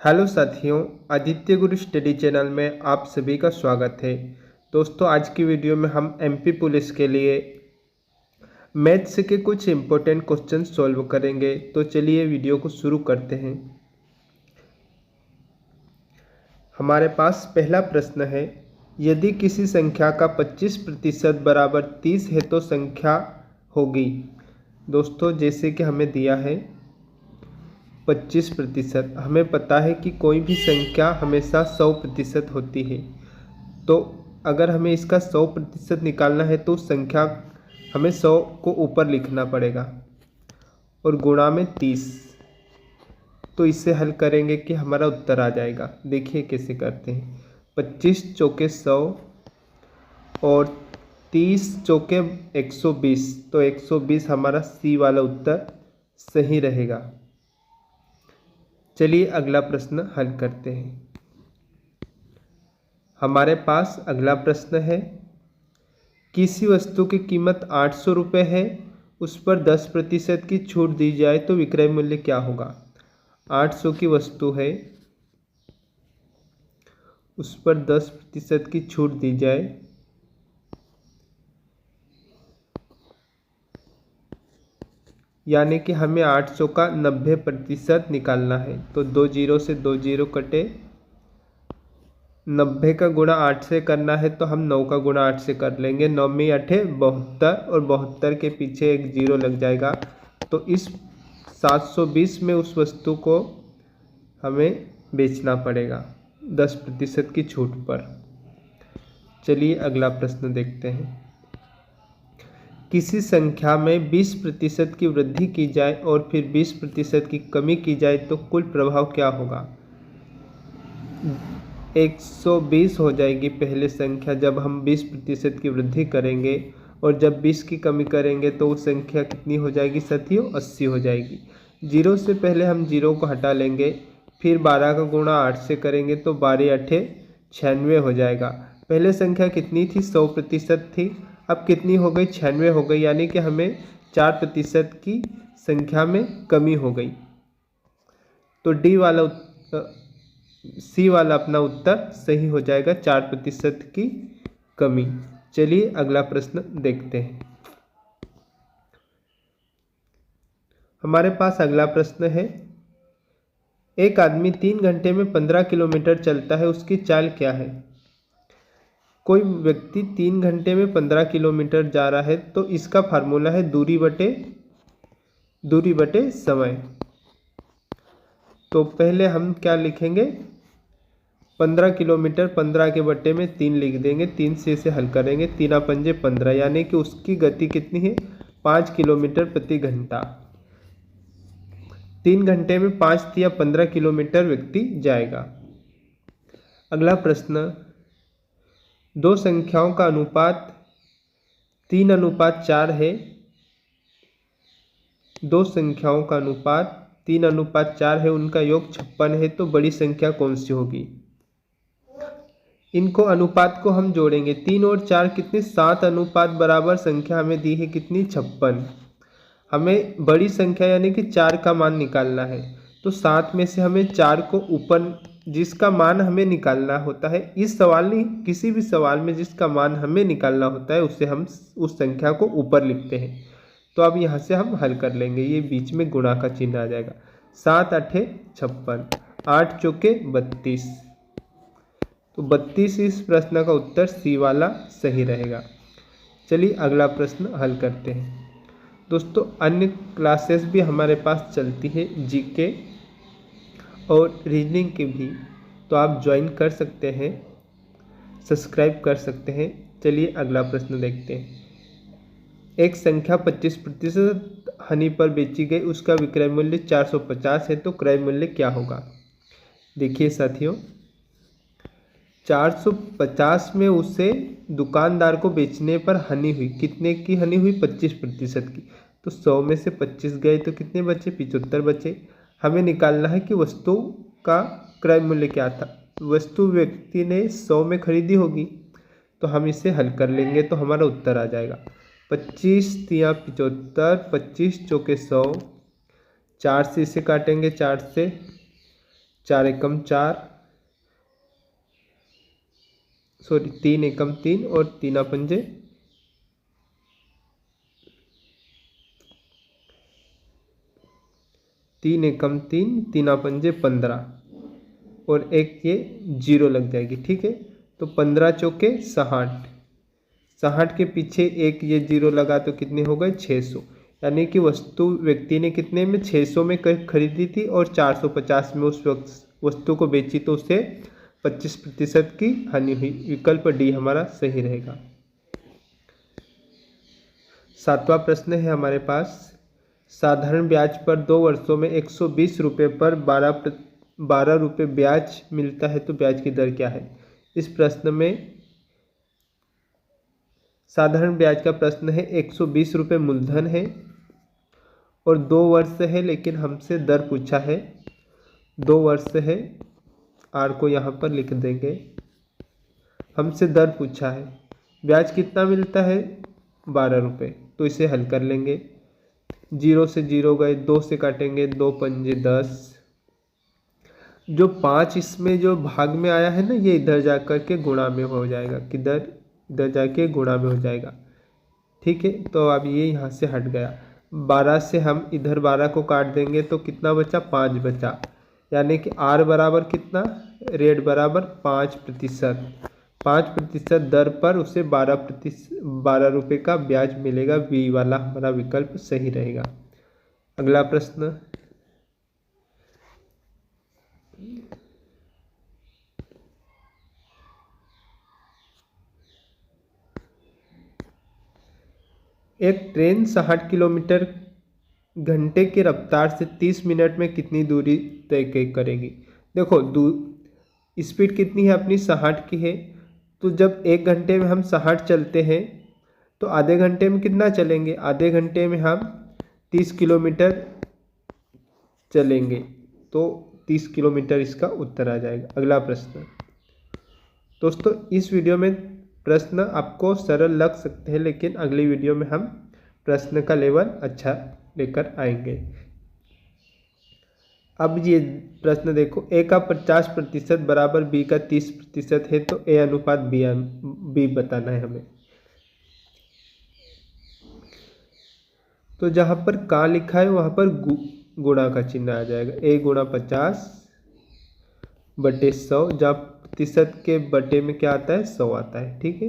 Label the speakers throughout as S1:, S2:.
S1: Hello साथियों, आदित्य गुरु study channel में आप सभी का स्वागत है। दोस्तों, आज की वीडियो में हम एमपी पुलिस के लिए मैथ्स के कुछ इम्पोर्टेंट क्वेश्चन सॉल्व करेंगे। तो चलिए वीडियो को शुरू करते हैं। हमारे पास पहला प्रश्न है, यदि किसी संख्या का 25% बराबर 30 है तो संख्या होगी। दोस्तों, जैसे कि हमें दिया है 25%, हमें पता है कि कोई भी संख्या हमेशा 100% होती है। तो अगर हमें इसका 100% निकालना है तो संख्या हमें 100 को ऊपर लिखना पड़ेगा और गुणा में 30। तो इससे हल करेंगे कि हमारा उत्तर आ जाएगा। देखिए कैसे करते हैं। 25 चौके 100 और 30 चौके 120, तो 120 हमारा सी वाला उत्तर सही रहेगा। चलिए अगला प्रश्न हल करते हैं। हमारे पास अगला प्रश्न है, किसी वस्तु की कीमत 800 रुपये है, उस पर 10% की छूट दी जाए तो विक्रय मूल्य क्या होगा। 800 की वस्तु है, उस पर 10% की छूट दी जाए यानी कि हमें 800 का 90% निकालना है। तो 2 जीरो से 2 जीरो कटे, 90 का गुणा 8 से करना है तो हम 9 का गुणा 8 से कर लेंगे। 9 में 8 72 और 72 के पीछे एक जीरो लग जाएगा। तो इस 720 में उस वस्तु को हमें बेचना पड़ेगा 10% की छूट पर। चलिए अगला प्रश्न देखते हैं। किसी संख्या में 20% की वृद्धि की जाए और फिर 20% की कमी की जाए तो कुल प्रभाव क्या होगा। 120 हो जाएगी पहले संख्या जब हम 20% की वृद्धि करेंगे, और जब 20 की कमी करेंगे तो वो संख्या कितनी हो जाएगी साथियों, 80 हो जाएगी। जीरो से पहले हम जीरो को हटा लेंगे, फिर 12 का गुणा 8 से करेंगे तो 12 8 96 हो जाएगा। पहले संख्या कितनी थी, 100% थी, अब कितनी हो गई, 96 हो गई, यानी कि हमें 4% की संख्या में कमी हो गई। तो डी वाला सी वाला अपना उत्तर सही हो जाएगा, 4% की कमी। चलिए अगला प्रश्न देखते हैं। हमारे पास अगला प्रश्न है, एक आदमी 3 घंटे में 15 किलोमीटर चलता है, उसकी चाल क्या है। कोई व्यक्ति 3 घंटे में 15 किलोमीटर जा रहा है तो इसका फार्मूला है दूरी बटे समय। तो पहले हम क्या लिखेंगे, 15 किलोमीटर 15 के बट्टे में 3 लिख देंगे, 3 से इसे हल करेंगे, 3 पंजे 15, यानी कि उसकी गति कितनी है, 5 किलोमीटर प्रति घंटा। 3 घंटे में 5 या 15 किलोमीटर व्यक्ति जाएगा। अगला प्रश्न, दो संख्याओं का अनुपात 3:4 है। दो संख्याओं का अनुपात 3:4 है, उनका योग 56 है, तो बड़ी संख्या कौन सी होगी। इनको अनुपात को हम जोड़ेंगे, 3 और 4 कितने, 7 अनुपात बराबर संख्या हमें दी है कितनी, 56। हमें बड़ी संख्या यानी कि 4 का मान निकालना है। तो 7 में से हमें 4 को ऊपर, जिसका मान हमें निकालना होता है, इस सवाल नहीं किसी भी सवाल में जिसका मान हमें निकालना होता है उससे हम उस संख्या को ऊपर लिखते हैं। तो अब यहाँ से हम हल कर लेंगे, ये बीच में गुणा का चिन्ह आ जाएगा। 7 8 56, 8 चौके 32, तो 32 इस प्रश्न का उत्तर सी वाला सही रहेगा। चलिए अगला प्रश्न हल करते हैं। दोस्तों, अन्य क्लासेस भी हमारे पास चलती है, जीके और रीजनिंग की भी, तो आप ज्वाइन कर सकते हैं, सब्सक्राइब कर सकते हैं। चलिए अगला प्रश्न देखते हैं। एक संख्या 25% हानि पर बेची गई, उसका विक्रय मूल्य 450 है, तो क्रय मूल्य क्या होगा। देखिए साथियों, 450 में उसे दुकानदार को बेचने पर हानि हुई, कितने की हानि हुई, 25% की। तो 100 में से 25 गए तो कितने बचे, 75 बचे। हमें निकालना है कि वस्तु का क्रय मूल्य क्या था। वस्तु व्यक्ति ने 100 में खरीदी होगी, तो हम इसे हल कर लेंगे तो हमारा उत्तर आ जाएगा 25 तिया 75, 25 चौके 100, 4 से इसे काटेंगे, 4 से 4 एकम 4, सॉरी 3 एकम 3 और 3 पंजे 3 एकम 3, 3 पंजे 15 और एक ये 0 लग जाएगी। ठीक है, तो 15 चौके 60, 60 के पीछे एक ये 0 लगा तो कितने हो गए 600। यानी कि वस्तु व्यक्ति ने कितने में 600 में खरीदी थी और 450 में उस वस्तु को बेची, तो उसे 25% की हानि हुई। विकल्प डी हमारा सही रहेगा। 7वां प्रश्न है हमारे पास, साधारण ब्याज पर 2 वर्षों में 120 रुपये पर 12 रुपये ब्याज मिलता है तो ब्याज की दर क्या है। इस प्रश्न में साधारण ब्याज का प्रश्न है, 120 रुपये मूलधन है और 2 वर्ष है, लेकिन हमसे दर पूछा है 2 वर्ष है, आर को यहाँ पर लिख देंगे। हमसे दर पूछा है, ब्याज कितना मिलता है 12 रुपये, तो इसे हल कर लेंगे। 0 से 0 गए, 2 से काटेंगे, 2 पंजे 10, जो 5 इसमें जो भाग में आया है ना, ये इधर जा कर के गुणा में हो जाएगा, किधर इधर जाके गुणा में हो जाएगा। ठीक है, तो अब ये यहाँ से हट गया। 12 से हम इधर 12 को काट देंगे तो कितना बचा 5 बचा, यानी कि आर बराबर कितना, रेट बराबर 5%। 5% दर पर उसे 12 रुपये का ब्याज मिलेगा। बी वाला हमारा विकल्प सही रहेगा। अगला प्रश्न, एक ट्रेन 60 किलोमीटर घंटे की रफ्तार से 30 मिनट में कितनी दूरी तय करेगी। देखो स्पीड कितनी है अपनी 60 की है, तो जब 1 घंटे में हम 60 चलते हैं तो आधे घंटे में कितना चलेंगे, आधे घंटे में हम 30 किलोमीटर चलेंगे, तो 30 किलोमीटर इसका उत्तर आ जाएगा। अगला प्रश्न, दोस्तों इस वीडियो में प्रश्न आपको सरल लग सकते हैं, लेकिन अगली वीडियो में हम प्रश्न का लेवल अच्छा लेकर आएंगे। अब ये प्रश्न देखो, ए का 50% बराबर बी का 30% है, तो ए अनुपात बी बताना है हमें। तो जहाँ पर का लिखा है वहाँ पर गुणा का चिन्ह आ जाएगा। ए गुणा 50 बटे 100, जहाँ प्रतिशत के बटे में क्या आता है 100 आता है। ठीक है,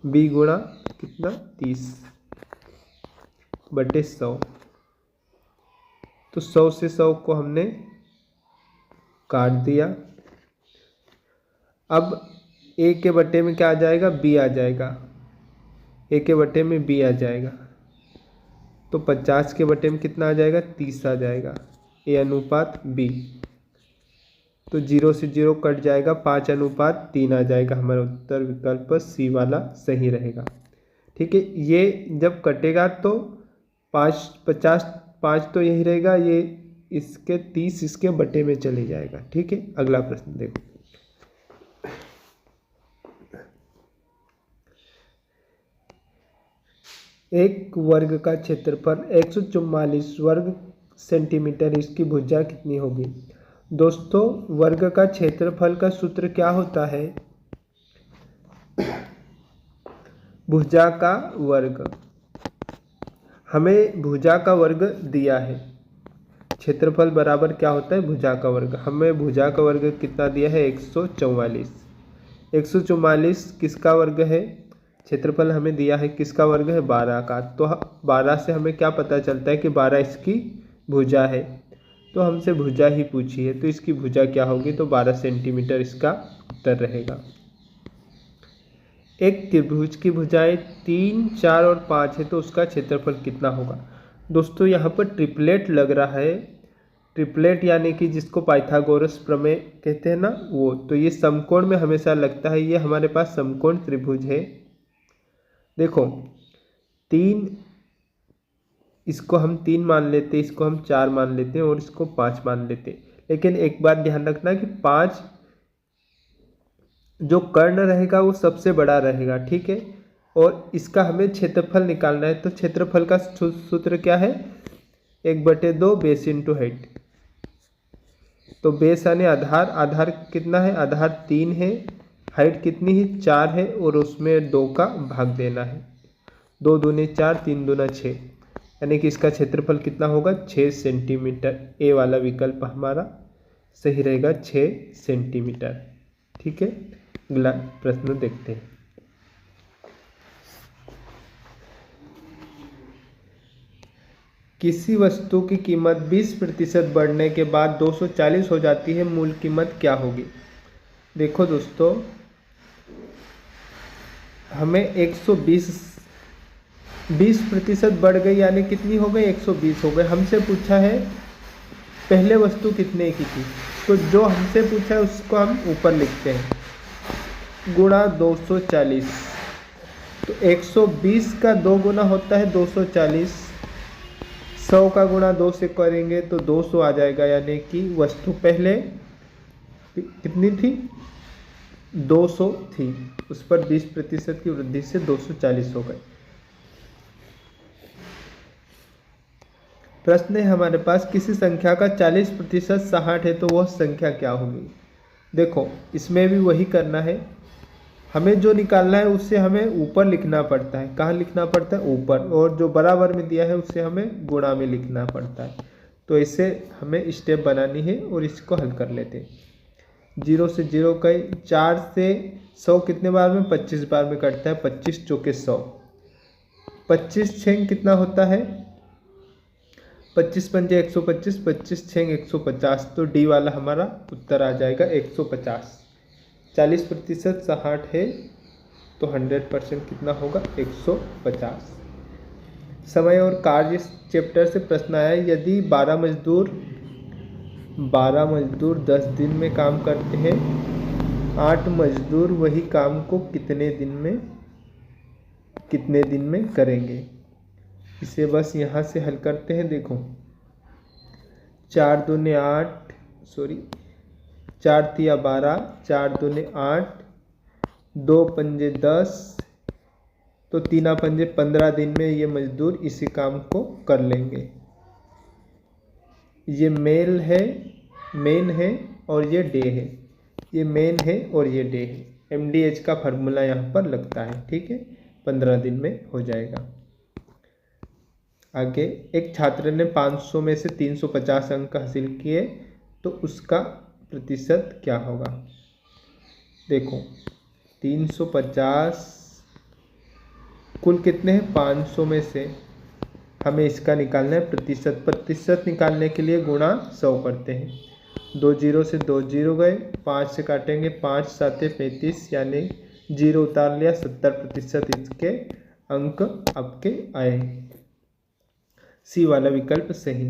S1: बी गुणा कितना 30 बटे 100, तो 100 से 100 को हमने काट दिया। अब ए के बटे में क्या आ जाएगा, बी आ जाएगा। ए के बटे में बी आ जाएगा, तो 50 के बटे में कितना आ जाएगा 30 आ जाएगा। ए अनुपात बी, तो 0 से 0 कट जाएगा, 5:3 आ जाएगा। हमारा उत्तर विकल्प सी वाला सही रहेगा। ठीक है, ये जब कटेगा तो 5 तो यही रहेगा, ये इसके 30 इसके बटे में चले जाएगा। ठीक है, अगला प्रश्न देखो, एक वर्ग का क्षेत्रफल 144 वर्ग सेंटीमीटर, इसकी भुजा कितनी होगी। दोस्तों वर्ग का क्षेत्रफल का सूत्र क्या होता है, भुजा का वर्ग। हमें भुजा का वर्ग दिया है, क्षेत्रफल बराबर क्या होता है भुजा का वर्ग। हमें भुजा का वर्ग कितना दिया है 144। 144 किसका वर्ग है, क्षेत्रफल हमें दिया है किसका वर्ग है 12 का। तो 12 से हमें क्या पता चलता है कि 12 इसकी भुजा है, तो हमसे भुजा ही पूछी है, तो इसकी भुजा क्या होगी, तो 12 सेंटीमीटर इसका उत्तर रहेगा। एक त्रिभुज की भुजाएं 3, 4 और 5 है, तो उसका क्षेत्रफल कितना होगा। दोस्तों यहाँ पर ट्रिपलेट लग रहा है, ट्रिपलेट यानी कि जिसको पाइथागोरस प्रमेय कहते हैं ना वो। तो ये समकोण में हमेशा लगता है, ये हमारे पास समकोण त्रिभुज है। देखो 3, इसको हम 3 मान लेते, इसको हम 4 मान लेते हैं और इसको 5 मान लेते। लेकिन एक बात ध्यान रखना कि 5 जो कर्ण रहेगा वो सबसे बड़ा रहेगा। ठीक है, और इसका हमें क्षेत्रफल निकालना है, तो क्षेत्रफल का सूत्र क्या है 1/2 बेस इंटू हाइट। तो बेस यानी आधार, आधार कितना है, आधार 3 है, हाइट कितनी है 4 है, और उसमें 2 का भाग देना है। 2 दूनी 4, 3 दूना 6, यानी कि इसका क्षेत्रफल कितना होगा 6 सेंटीमीटर। ए वाला विकल्प हमारा सही रहेगा, 6 सेंटीमीटर। ठीक है, अगला प्रश्न देखते हैं। किसी वस्तु की कीमत 20% बढ़ने के बाद 240 हो जाती है, मूल कीमत क्या होगी? देखो दोस्तों, हमें 20% बढ़ गई, यानी कितनी हो गई 120 हो गई। हमसे पूछा है पहले वस्तु कितने की थी, तो जो हमसे पूछा है उसको हम ऊपर लिखते हैं गुणा 240। तो 120 का 2 गुना होता है 240, 100 का गुणा 2 से करेंगे तो 200 आ जाएगा, यानी कि वस्तु पहले कितनी थी 200 थी, उस पर 20% की वृद्धि से 240 हो गए। प्रश्न है हमारे पास, किसी संख्या का 40% 60 है तो वह संख्या क्या होगी? देखो, इसमें भी वही करना है, हमें जो निकालना है उससे हमें ऊपर लिखना पड़ता है। कहाँ लिखना पड़ता है? ऊपर, और जो बराबर में दिया है उससे हमें गुणा में लिखना पड़ता है। तो इसे हमें स्टेप बनानी है और इसको हल कर लेते हैं। 0 से 0 कई, 4 से 100 कितने बार में? 25 बार में कटता है, 25 चौके 100, 25 छेंग कितना होता है 25 पंजे 125, 25 छेंग 150, तो डी वाला हमारा उत्तर आ जाएगा 150। 40% 60 है तो 100% कितना होगा 150। समय और कार्य इस चैप्टर से प्रश्न आया, यदि 12 मजदूर 10 दिन में काम करते हैं, 8 मजदूर वही काम को कितने दिन में करेंगे? इसे बस यहाँ से हल करते हैं। देखो, 4 दूने 8, 4 तिया 12, 4 दूने 8, 2 पंजे 10, तो 3 पंजे 15 दिन में ये मजदूर इसी काम को कर लेंगे। ये मेन है और ये डे है, ये मेन है और ये डे है। MDH का फार्मूला यहाँ पर लगता है। ठीक है, 15 दिन में हो जाएगा। आगे, एक छात्र ने 500 में से 350 अंक हासिल किए, तो उसका प्रतिशत क्या होगा? देखो, 350 कुल कितने हैं 500 में से हमें इसका निकालना है प्रतिशत। प्रतिशत निकालने के लिए गुणा 100 करते हैं। 2 0 से 2 0 गए, 5 से काटेंगे, 5 7 35, यानी 0 उतार लिया, 70% इसके अंक आपके आए। सी वाला विकल्प सही।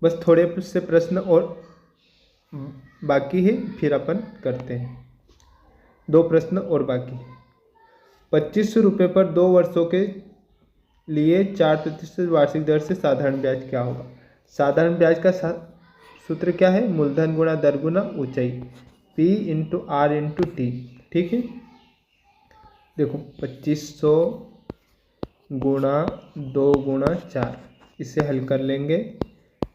S1: बस थोड़े से प्रश्न और बाकी है, फिर अपन करते हैं। 2 प्रश्न और बाकी। 2500 रुपये पर 2 वर्षों के लिए 4% वार्षिक दर से साधारण ब्याज क्या होगा? साधारण ब्याज का सूत्र क्या है? मूलधन गुणा दर गुणा ऊंचाई, P × R × T। ठीक है, देखो 2500 गुणा 2 गुणा 4, इसे हल कर लेंगे।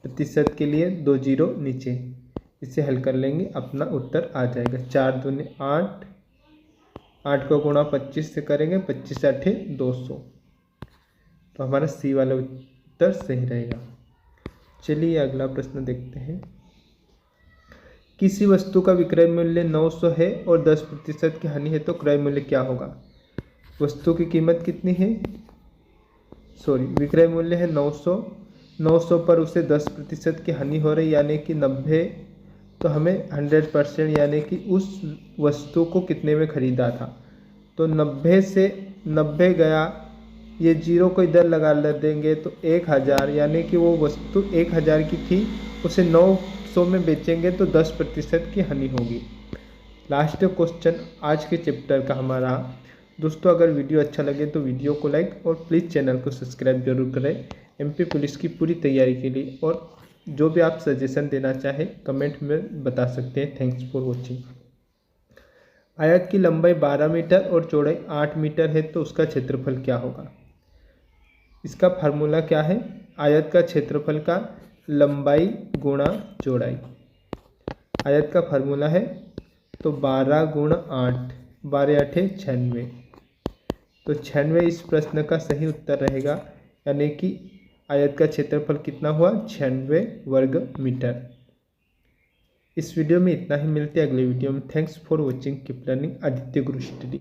S1: प्रतिशत के लिए 2 0 नीचे, इसे हल कर लेंगे, अपना उत्तर आ जाएगा। 4 दूने 8, 8 को गुणा 25 से करेंगे, 25 8 200, तो हमारा सी वाला उत्तर सही रहेगा। चलिए अगला प्रश्न देखते हैं। किसी वस्तु का विक्रय मूल्य 900 है और 10% की हानि है तो क्रय मूल्य क्या होगा? वस्तु की कीमत कितनी है? विक्रय मूल्य है 900, 900 पर उसे 10% की हानि हो रही, यानी कि 90, तो हमें 100% यानी कि उस वस्तु को कितने में खरीदा था, तो 90 से 90 गया, ये 0 को इधर लगा देंगे तो 1000, यानी कि वो वस्तु 1000 की थी, उसे 900 में बेचेंगे तो 10% की हानि होगी। लास्ट क्वेश्चन आज के चैप्टर का हमारा। दोस्तों, अगर वीडियो अच्छा लगे तो वीडियो को लाइक और प्लीज़ चैनल को सब्सक्राइब जरूर करें MP पुलिस की पूरी तैयारी के लिए, और जो भी आप सजेशन देना चाहें कमेंट में बता सकते हैं। Thanks for watching. आयत की लंबाई 12 मीटर और चौड़ाई 8 मीटर है तो उसका क्षेत्रफल क्या होगा? इसका फार्मूला क्या है? आयत का क्षेत्रफल का लंबाई गुणा चौड़ाई। आयत का फार्मूला है तो 12 गुणा 8, 12 8 96। तो 96 इस प्रश्न का सही उत्तर रहेगा, यानी कि आयत का क्षेत्रफल कितना हुआ 96 वर्ग मीटर। इस वीडियो में इतना ही, मिलते हैं अगले वीडियो में। Thanks for watching, keep learning, Aditya Guru study.